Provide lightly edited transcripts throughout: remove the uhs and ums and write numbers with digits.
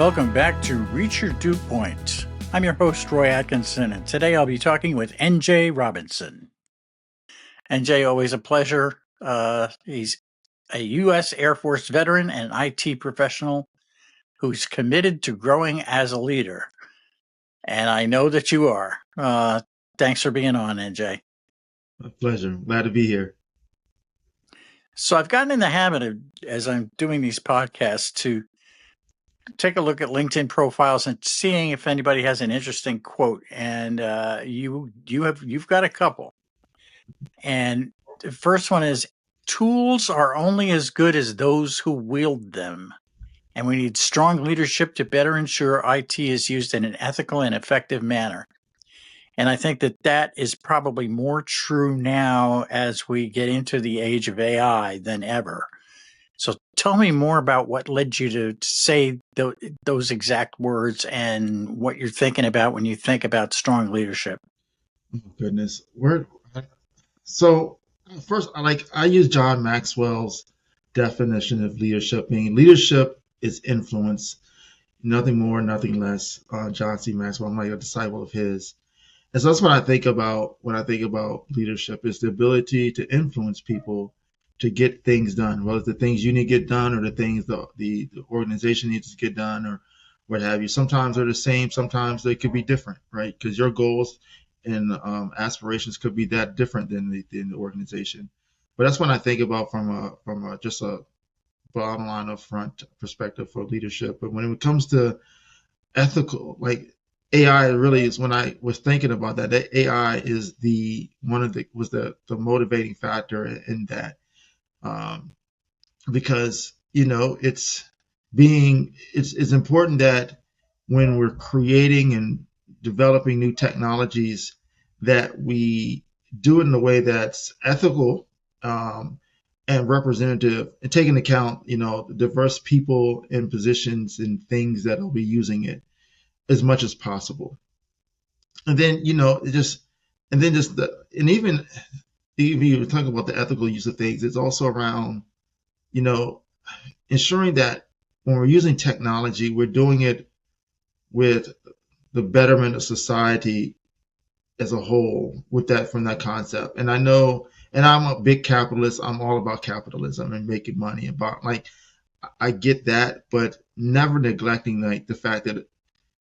Welcome back to Reach Your Dew Point. I'm your host, Roy Atkinson, and today I'll be talking with NJ Robinson. NJ, always a pleasure. He's a U.S. Air Force veteran and IT professional who's committed to growing as a leader. And I know that you are. Thanks for being on, NJ. My pleasure. Glad to be here. So I've gotten in the habit of, as I'm doing these podcasts, to take a look at LinkedIn profiles and seeing if anybody has an interesting quote. And you've got a couple. And the first one is, tools are only as good as those who wield them. And we need strong leadership to better ensure IT is used in an ethical and effective manner. And I think that is probably more true now as we get into the age of AI than ever. So tell me more about what led you to say those exact words and what you're thinking about when you think about strong leadership. Oh, goodness. So first, I use John Maxwell's definition of leadership, meaning leadership is influence, nothing more, nothing less. John C. Maxwell, I'm like a disciple of his. And so that's what I think about when I think about leadership is the ability to influence people to get things done, whether it's the things you need to get done or the things the organization needs to get done or what have you. Sometimes they're the same, sometimes they could be different, right? Because your goals and aspirations could be that different than the organization. But that's what I think about from a just a bottom line up front perspective for leadership. But when it comes to ethical, like AI really is when I was thinking about that AI is the motivating factor in that, because it's important that when we're creating and developing new technologies that we do it in a way that's ethical, and representative, and take into account diverse people in positions and things that will be using it as much as possible. And then even you were talking about the ethical use of things, it's also around ensuring that when we're using technology, we're doing it with the betterment of society as a whole, from that concept. And I know, and I'm a big capitalist. I'm all about capitalism and making money, I get that, but never neglecting the fact that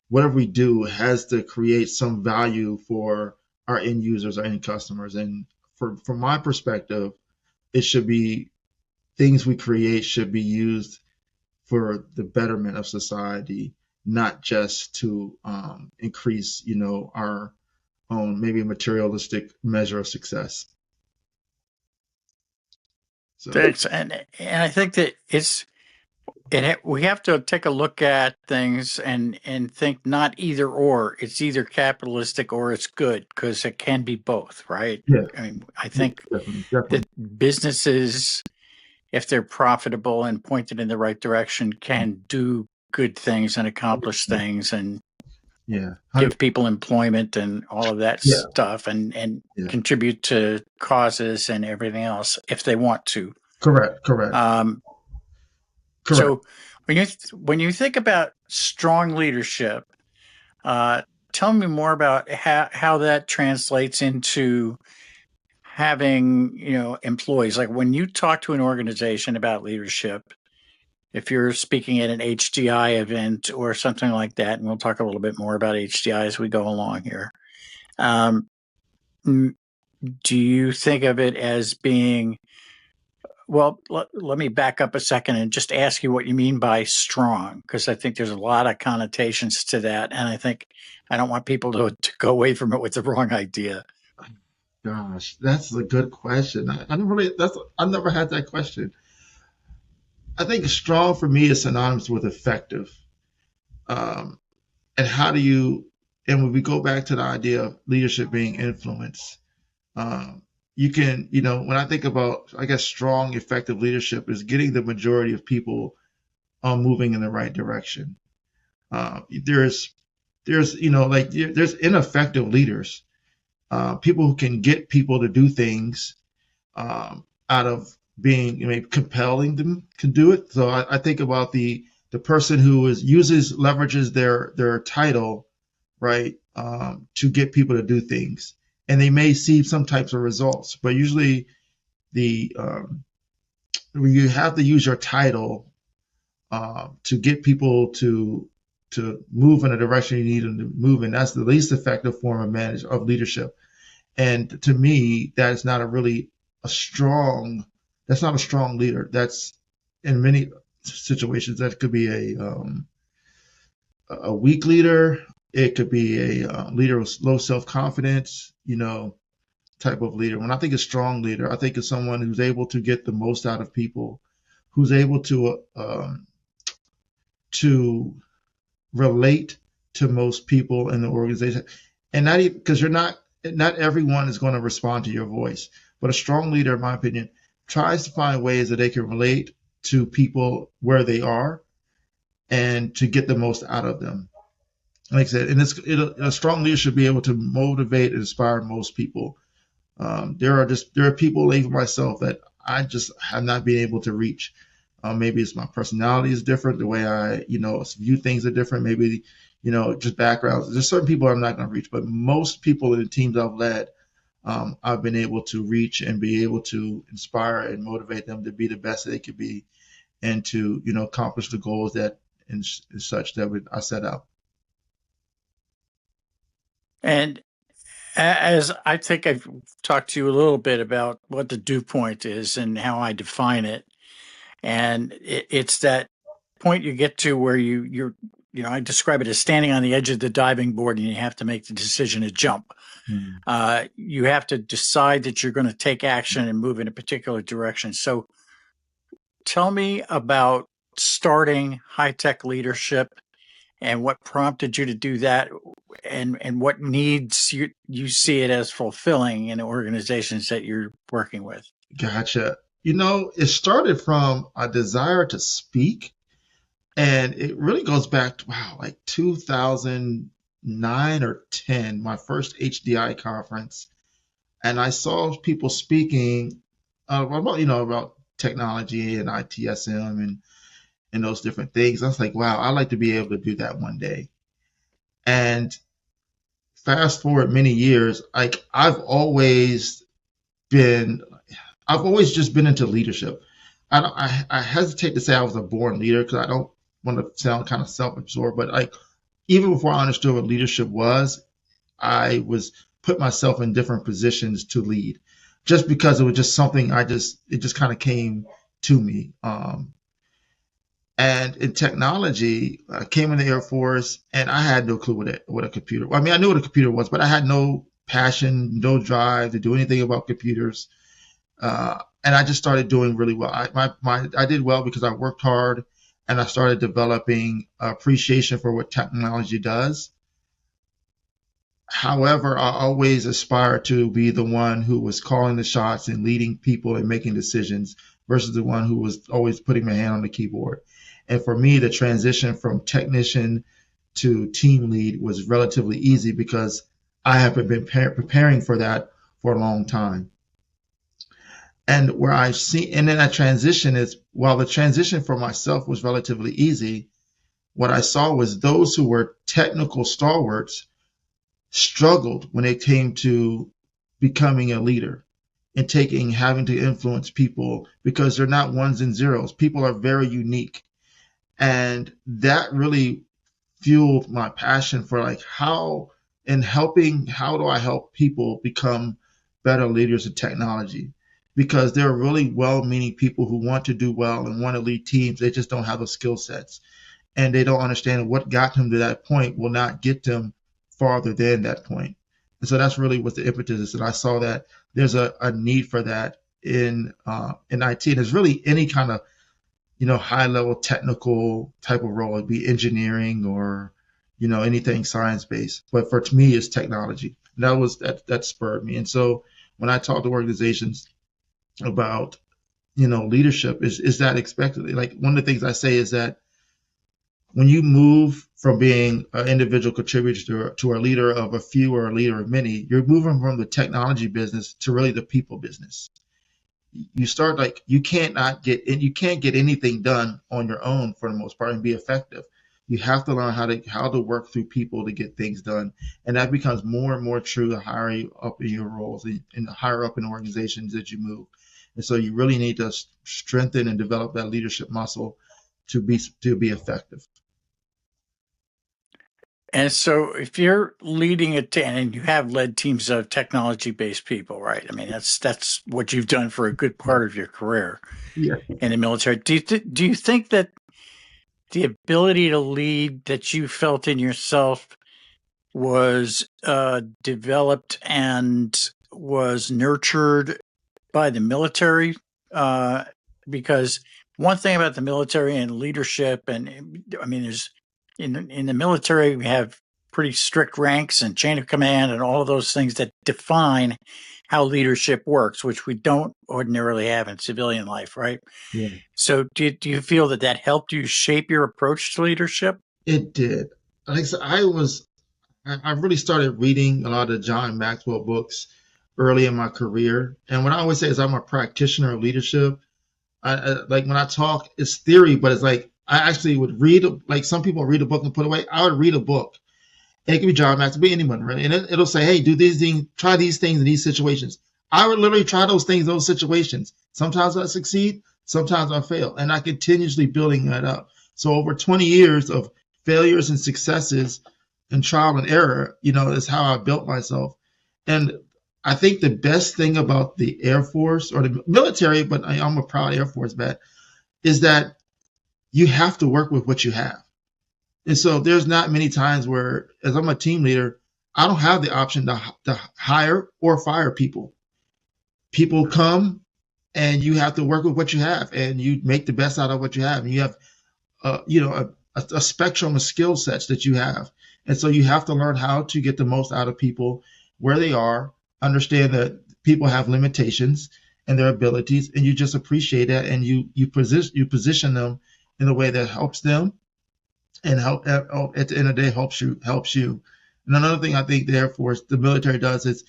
whatever we do has to create some value for our end users, our end customers. And from my perspective, it should be things we create should be used for the betterment of society, not just to increase, our own maybe materialistic measure of success. So, Thanks. And I think that we have to take a look at things and think not either or. It's either capitalistic or it's good, because it can be both, right? yeah, I mean, I think definitely. that businesses, if they're profitable and pointed in the right direction, can do good things and accomplish things and Yeah, give people employment and all of that yeah, stuff and yeah. contribute to causes and everything else if they want to. Correct. Um, Correct. so when you think about strong leadership, uh, tell me more about how that translates into having employees. Like when you talk to an organization about leadership, if you're speaking at an HDI event or something like that, and we'll talk a little bit more about HDI as we go along here. Um, do you think of it as being, well, let me back up a second and just ask you what you mean by strong, because I think there's a lot of connotations to that. And I think I don't want people to go away from it with the wrong idea. Gosh, that's a good question. I've never had that question. I think strong for me is synonymous with effective. Um, and and when we go back to the idea of leadership being influence, when I think about, I guess, strong, effective leadership is getting the majority of people moving in the right direction. There's there's ineffective leaders, people who can get people to do things out of being maybe compelling them to do it. So I think about the person who leverages their title, right, to get people to do things, and they may see some types of results, but usually the you have to use your title to get people to move in the direction you need them to move in. That's the least effective form of leadership. And to me, that is not a strong. That's not a strong leader. That's in many situations that could be a weak leader. It could be a leader with low self confidence. Type of leader. When I think of strong leader, I think of someone who's able to get the most out of people, who's able to relate to most people in the organization, and not even because not everyone is going to respond to your voice, but a strong leader, in my opinion, tries to find ways that they can relate to people where they are and to get the most out of them. Like I said, and a strong leader should be able to motivate and inspire most people. There are people, even myself, that I just have not been able to reach. Maybe it's my personality is different, the way I view things are different. Maybe just backgrounds. There's certain people I'm not going to reach, but most people in the teams I've led, I've been able to reach and be able to inspire and motivate them to be the best they could be, and to accomplish the goals that and such that I set out. And as I think I've talked to you a little bit about what the dew point is and how I define it, and it's that point you get to where I describe it as standing on the edge of the diving board and you have to make the decision to jump. Hmm. You have to decide that you're going to take action and move in a particular direction. So tell me about starting high tech leadership and what prompted you to do that, and what needs you see it as fulfilling in organizations that you're working with. Gotcha. It started from a desire to speak, and it really goes back to, wow, like 2009 or 10, my first HDI conference. And I saw people speaking about technology and ITSM and those different things. I was like, wow, I'd like to be able to do that one day. And fast forward many years, like been I've always just been into leadership. I hesitate to say I was a born leader because I don't want to sound kind of self-absorbed, but like even before I understood what leadership was, I was put myself in different positions to lead, just because it was just something it just kind of came to me. And in technology, I came in the Air Force, and I had no clue what a computer. I mean, I knew what a computer was, but I had no passion, no drive to do anything about computers. And I just started doing really well. I did well because I worked hard, and I started developing appreciation for what technology does. However, I always aspired to be the one who was calling the shots and leading people and making decisions versus the one who was always putting my hand on the keyboard. And for me, the transition from technician to team lead was relatively easy because I have been preparing for that for a long time. And and then that transition is, while the transition for myself was relatively easy, what I saw was those who were technical stalwarts struggled when it came to becoming a leader and having to influence people, because they're not ones and zeros. People are very unique. And that really fueled my passion for like how do I help people become better leaders in technology? Because there are really well-meaning people who want to do well and want to lead teams. They just don't have the skill sets, and they don't understand what got them to that point will not get them farther than that point. And so that's really what the impetus is. And I saw that there's a need for that in IT. And it's really any kind of high level technical type of role. It'd be engineering or anything science based. But for me, it's technology. And that spurred me. And so when I talk to organizations about leadership, is that expected? Like one of the things I say is that when you move from being an individual contributor to a leader of a few or a leader of many, you're moving from the technology business to really the people business. you start like you can't not get you can't get anything done on your own for the most part and be effective. You have to learn how to work through people to get things done, and that becomes more and more true the higher you up in your roles and the higher up in organizations that you move. And so you really need to strengthen and develop that leadership muscle to be effective. And so if you're leading a team, and you have led teams of technology-based people, right? I mean, that's what you've done for a good part of your career Yeah. in the military. Do you think that the ability to lead that you felt in yourself was developed and was nurtured by the military? Uh, because one thing about the military and leadership, and I mean, there's in the military we have pretty strict ranks and chain of command and all of those things that define how leadership works, which we don't ordinarily have in civilian life, right? Yeah. So, do you feel that helped you shape your approach to leadership? It did. Like I said, I really started reading a lot of John Maxwell books early in my career. And what I always say is I'm a practitioner of leadership. Like when I talk, it's theory, but it's like I actually would read, like some people read a book and put it away. I would read a book. And it could be John Maxwell, be anyone, right? And it'll say, hey, do these things, try these things in these situations. I would literally try those things, those situations. Sometimes I succeed, sometimes I fail. And I continuously building that up. So over 20 years of failures and successes and trial and error, is how I built myself. And I think the best thing about the Air Force or the military, but I'm a proud Air Force vet, is that you have to work with what you have. And so there's not many times where, as I'm a team leader, I don't have the option to hire or fire people. People come and you have to work with what you have and you make the best out of what you have. And you have, a spectrum of skill sets that you have. And so you have to learn how to get the most out of people where they are, understand that people have limitations and their abilities, and you just appreciate that and you position them in a way that helps them and help at the end of the day helps you. And another thing I think the Air Force, the military does is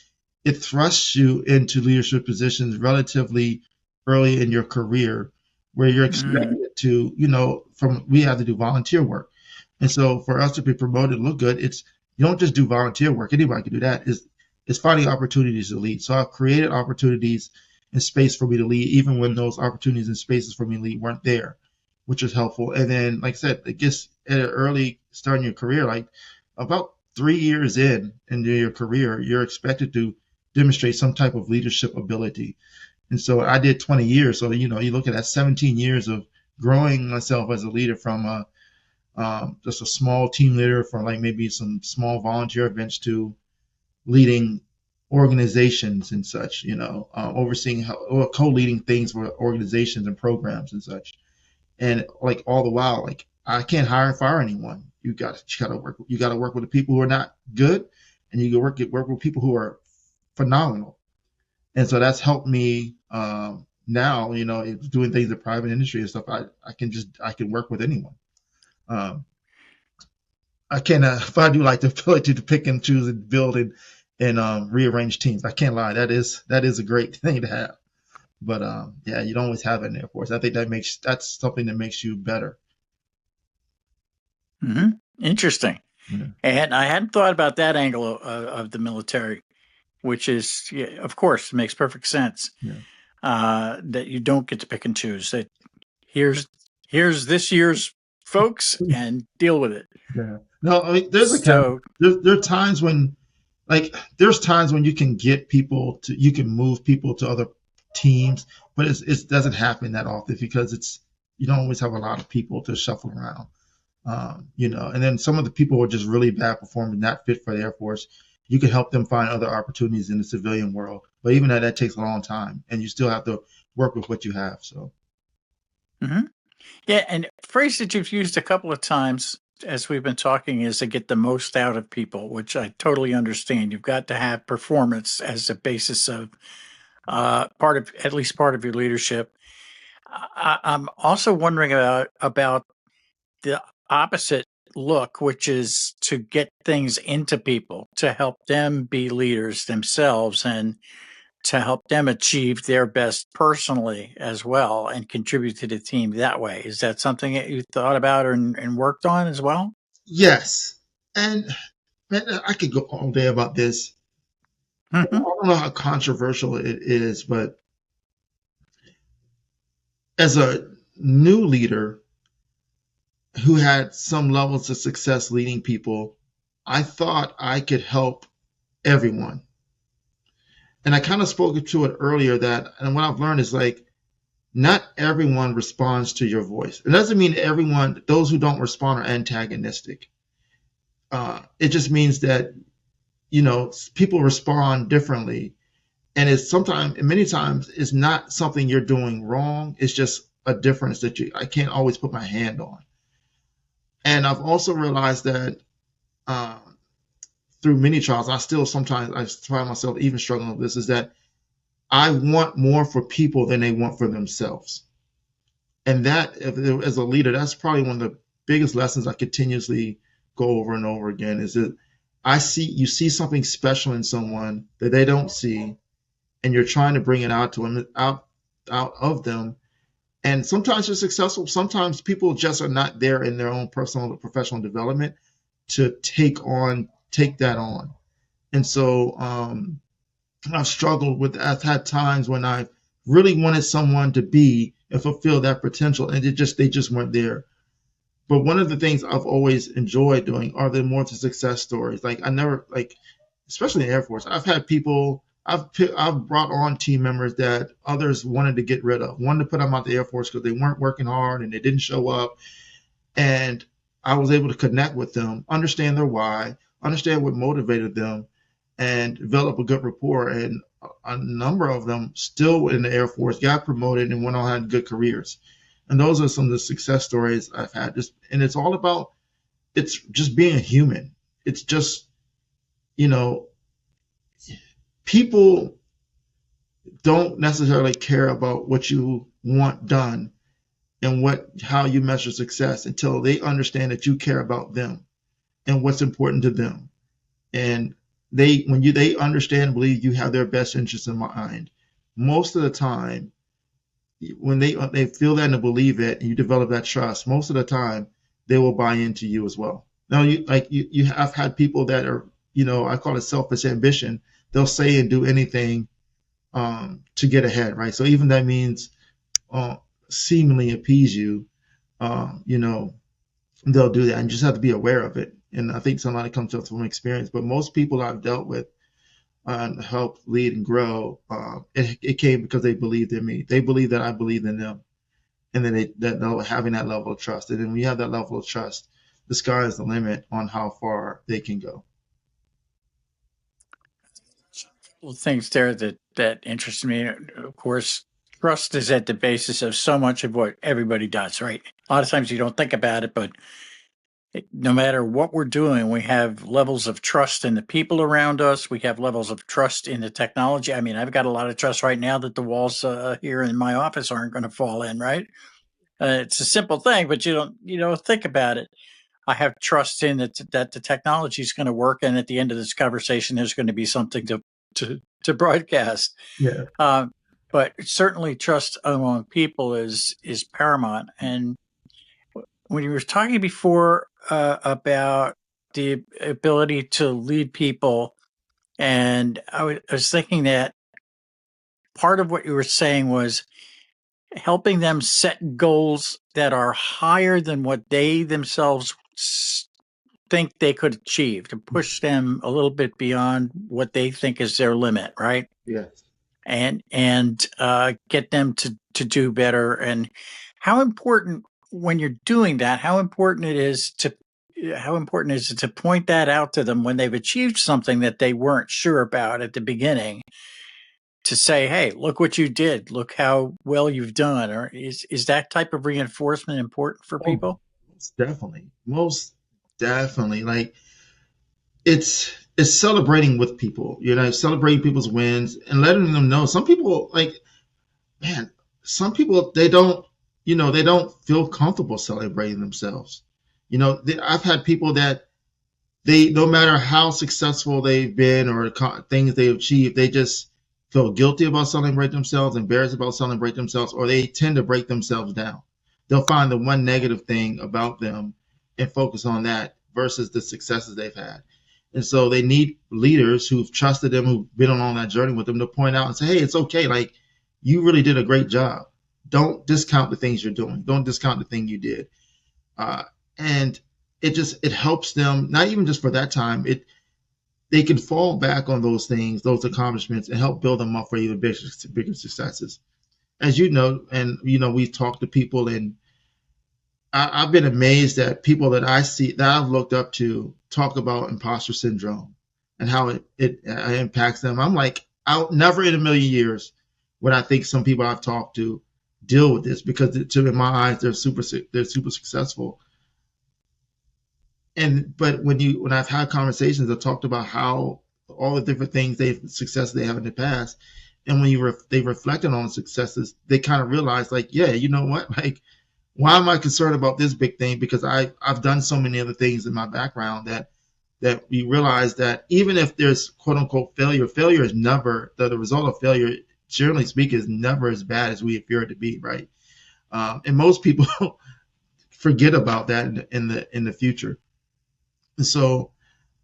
it thrusts you into leadership positions relatively early in your career, where you're Mm, expected to, from we have to do volunteer work, and so for us to be promoted, look good, it's you don't just do volunteer work. Anybody can do that. Is finding opportunities to lead. So I've created opportunities and space for me to lead, even when those opportunities and spaces for me to lead weren't there, which is helpful. And then, like I said, it gets at an early start in your career, like about 3 years into your career, you're expected to demonstrate some type of leadership ability. And so I did 20 years. So, you look at that 17 years of growing myself as a leader from just a small team leader for like maybe some small volunteer events to leading organizations and such, overseeing or co-leading things for organizations and programs and such. And like all the while, like I can't hire and fire anyone. You got to work with the people who are not good, and you work with people who are phenomenal. And so that's helped me now. Doing things in private industry and stuff. I can work with anyone. Um, I can if I do like the ability to pick and choose and build and rearrange teams. I can't lie. That is a great thing to have. But yeah, you don't always have it in the Air Force. I think that's something that makes you better. hmm Interesting. Yeah, And I hadn't thought about that angle of the military, which is, yeah, of course, makes perfect sense. yeah, That you don't get to pick and choose. That here's here's this year's folks and deal with it. yeah. No, I mean, there's a caveat. So, There are times when, like, there's times when you can move people to other teams, but it doesn't happen that often because you don't always have a lot of people to shuffle around. And then some of the people who are just really bad performers, not fit for the Air Force, you can help them find other opportunities in the civilian world. But even that takes a long time, and you still have to work with what you have. So, mhm. Yeah, and a phrase that you've used a couple of times as we've been talking is to get the most out of people, which I totally understand. You've got to have performance as a basis of part of at least part of your leadership. I'm also wondering about the opposite look, which is to get things into people to help them be leaders themselves. And to help them achieve their best personally as well and contribute to the team that way. Is that something that you thought about and worked on as well? Yes. And man, I could go all day about this. I Hmm. don't know how controversial it is, but as a new leader who had some levels of success leading people, I thought I could help everyone. And I kind of spoke to it earlier that, and what I've learned is like, not everyone responds to your voice. It doesn't mean everyone, those who don't respond are antagonistic. It just means that, people respond differently. And it's sometimes, and many times, it's not something you're doing wrong. It's just a difference that I can't always put my hand on. And I've also realized that um, through many trials, I find myself even struggling with this, is that I want more for people than they want for themselves. And that, as a leader, that's probably one of the biggest lessons I continuously go over and over again, is that you see something special in someone that they don't see, and you're trying to bring it out to them, out of them. And sometimes you're successful. Sometimes people just are not there in their own personal or professional development to take that on. And so I've struggled with. I've had times when I really wanted someone to be and fulfill that potential, and they just weren't there. But one of the things I've always enjoyed doing are the more to success stories. Like I never like, especially in the Air Force, I've had people. I've brought on team members that others wanted to get rid of, wanted to put them out the Air Force because they weren't working hard and they didn't show up. And I was able to connect with them, understand their why, understand what motivated them, and develop a good rapport. And a number of them still in the Air Force got promoted and went on had good careers. And those are some of the success stories I've had. And it's all about, it's just being a human. It's just, you know, people don't necessarily care about what you want done and how you measure success until they understand that you care about them and what's important to them. And they understand and believe you have their best interests in mind, most of the time, when they feel that and believe it, and you develop that trust, most of the time they will buy into you as well. Now, you have had people that are, I call it selfish ambition. They'll say and do anything to get ahead, right? So even that means seemingly appease you, they'll do that, and you just have to be aware of it. And I think somebody comes up from experience, but most people I've dealt with and helped lead and grow, it came because they believed in me. They believed that I believed in them, and then having that level of trust. And then when you have that level of trust, the sky is the limit on how far they can go. Well, things there that interest me. Of course, trust is at the basis of so much of what everybody does, right? A lot of times you don't think about it, but no matter what we're doing, we have levels of trust in the people around us. We have levels of trust in the technology. I mean, I've got a lot of trust right now that the walls here in my office aren't going to fall in, right? It's a simple thing, but you don't think about it. I have trust in that the technology is going to work, and at the end of this conversation, there's going to be something to broadcast. Yeah. Um, but certainly, trust among people is paramount. And when you were talking before about the ability to lead people, and I was thinking that part of what you were saying was helping them set goals that are higher than what they themselves think they could achieve, to push them a little bit beyond what they think is their limit, right? Yes. And get them to do better. And how important, when you're doing that, how important is it to point that out to them when they've achieved something that they weren't sure about at the beginning, to say, hey, look what you did, look how well you've done? Or is that type of reinforcement important for Oh, people? most definitely. Most definitely. Like it's celebrating with people, celebrating people's wins and letting them know. Some people, like, man, some people, they don't feel comfortable celebrating themselves. I've had people that no matter how successful they've been or things they've achieved, they just feel guilty about celebrating themselves, embarrassed about celebrating themselves, or they tend to break themselves down. They'll find the one negative thing about them and focus on that versus the successes they've had. And so they need leaders who've trusted them, who've been on that journey with them, to point out and say, hey, it's okay. Like, you really did a great job. Don't discount the things you're doing. Don't discount the thing you did. And it helps them, not even just for that time. They can fall back on those things, those accomplishments, and help build them up for even bigger successes. As you know, and we've talked to people, and I've been amazed at people that I see that I've looked up to talk about imposter syndrome and how it impacts them. I'm like, I'll never in a million years would I think some people I've talked to deal with this, because in my eyes they're super successful. But when I've had conversations, I've talked about how all the different things success they have in the past, and when they reflected on successes, they kind of realize, like, yeah, you know what, like, why am I concerned about this big thing? Because I've done so many other things in my background that we realize that even if there's quote unquote failure is never the result of failure. Generally speaking, is never as bad as we appear it to be, right? And most people forget about that in the future. And so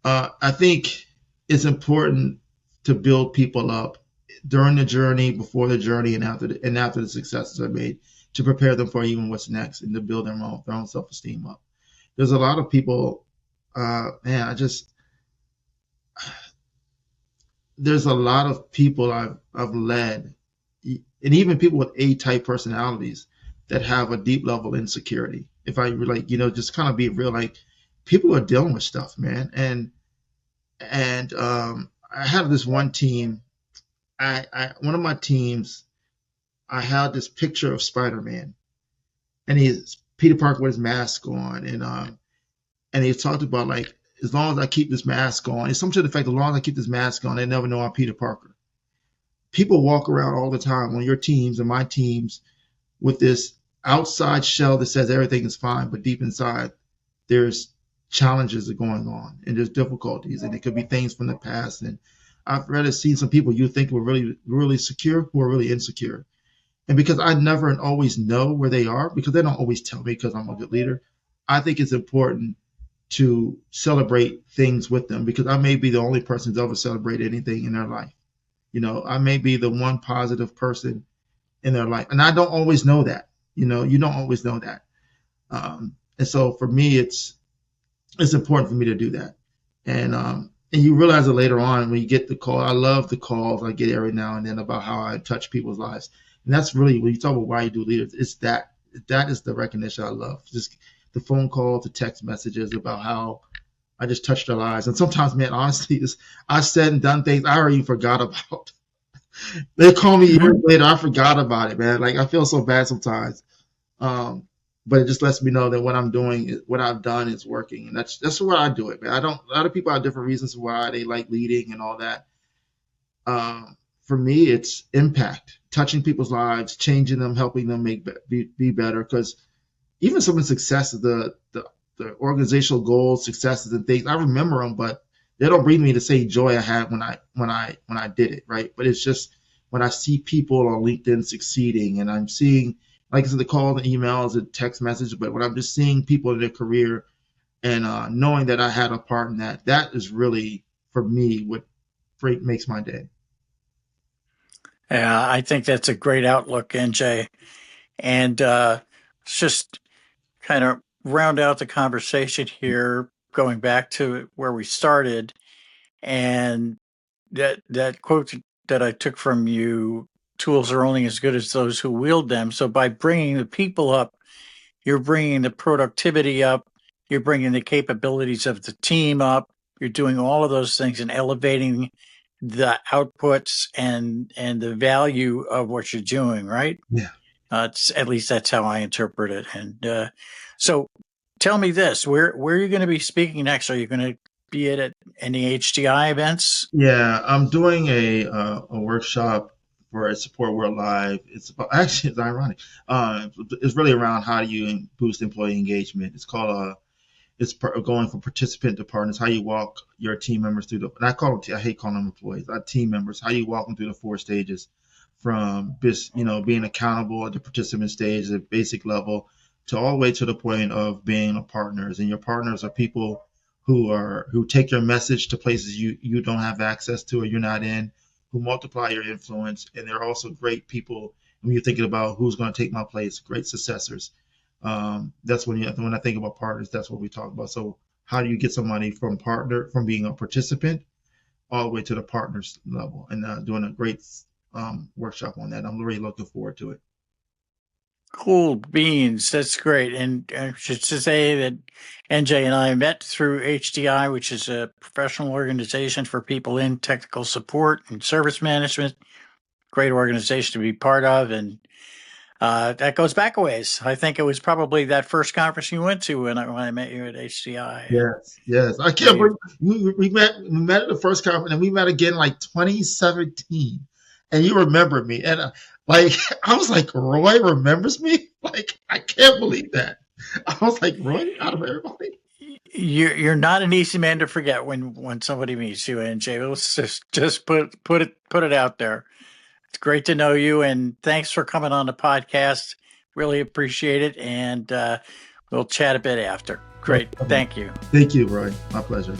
I think it's important to build people up during the journey, before the journey, and after the successes are made, to prepare them for even what's next, and to build their own self-esteem up. There's a lot of people, there's a lot of people I've led, and even people with A-type personalities, that have a deep level of insecurity. If I like, just kind of be real, like, people are dealing with stuff, man. And I had this one team. One of my teams, I had this picture of Spider-Man, and he's Peter Parker with his mask on, and he talked about, like, as long as I keep this mask on, it's something to the effect, as long as I keep this mask on, they never know I'm Peter Parker. People walk around all the time on your teams and my teams with this outside shell that says everything is fine, but deep inside there's challenges that are going on, and there's difficulties, and it could be things from the past. And I've rather seen some people you think were really, really secure, who are really insecure. And because I never and always know where they are, because they don't always tell me, because I'm a good leader, I think it's important to celebrate things with them, because I may be the only person who's ever celebrated anything in their life. I may be the one positive person in their life, and I don't always know that. You don't always know that. And so for me, it's important for me to do that. And you realize it later on when you get the call. I love the calls I get every now and then about how I touch people's lives. And that's really, when you talk about why you do leaders, it's that is the recognition I love. Just the phone calls, the text messages about how I just touched their lives. And sometimes, man, honestly, I've said and done things I already forgot about. They call me years later, I forgot about it, man. Like, I feel so bad sometimes. But it just lets me know that what I'm doing, what I've done, is working, and that's why I do it, man. A lot of people have different reasons why they like leading and all that. For me, it's impact, touching people's lives, changing them, helping them be better. Because even some of the successes, the organizational goals, successes, and things, I remember them, but they don't bring me the same joy I had when I did it, right? But it's just when I see people on LinkedIn succeeding, and I'm seeing, like I said, the calls and emails and text messages, but when I'm just seeing people in their career, and knowing that I had a part in that is really, for me, what makes my day. Yeah, I think that's a great outlook, NJ. And just kind of round out the conversation here, going back to where we started, and that quote that I took from you: "Tools are only as good as those who wield them." So by bringing the people up, you're bringing the productivity up, you're bringing the capabilities of the team up, you're doing all of those things and elevating the outputs and the value of what you're doing, right? Yeah. At least that's how I interpret it. And so tell me this: where are you going to be speaking next? Are you going to be at any HDI events? Yeah, I'm doing a workshop for Support World Live. It's about, actually, it's ironic. It's really around how do you boost employee engagement. It's called It's going from participant to partners. How you walk your team members through the. And I hate calling them employees. Team members. How you walk them through the 4 stages, from being accountable at the participant stage, the basic level, to all the way to the point of being a partners. And your partners are people who take your message to places you don't have access to or you're not in, who multiply your influence, and they're also great people when you're thinking about who's going to take my place, great successors. That's when I think about partners, that's what we talk about. So how do you get somebody from being a participant all the way to the partners level, and doing a great workshop on that. I'm really looking forward to it. Cool beans. That's great. And I should say that NJ and I met through HDI, which is a professional organization for people in technical support and service management. Great organization to be part of. And that goes back a ways. I think it was probably that first conference you went to when I met you at HDI. And Yes, yes. I can't believe we met at the first conference, and we met again like 2017, and you remember me, and like I was like, Roy remembers me. Like I can't believe that. I was like, Roy, out of everybody. you're not an easy man to forget when somebody meets you, NJ. Let's just put it out there. It's great to know you, and thanks for coming on the podcast. Really appreciate it, and we'll chat a bit after. Most Great. definitely. Thank you. Thank you, Roy. My pleasure.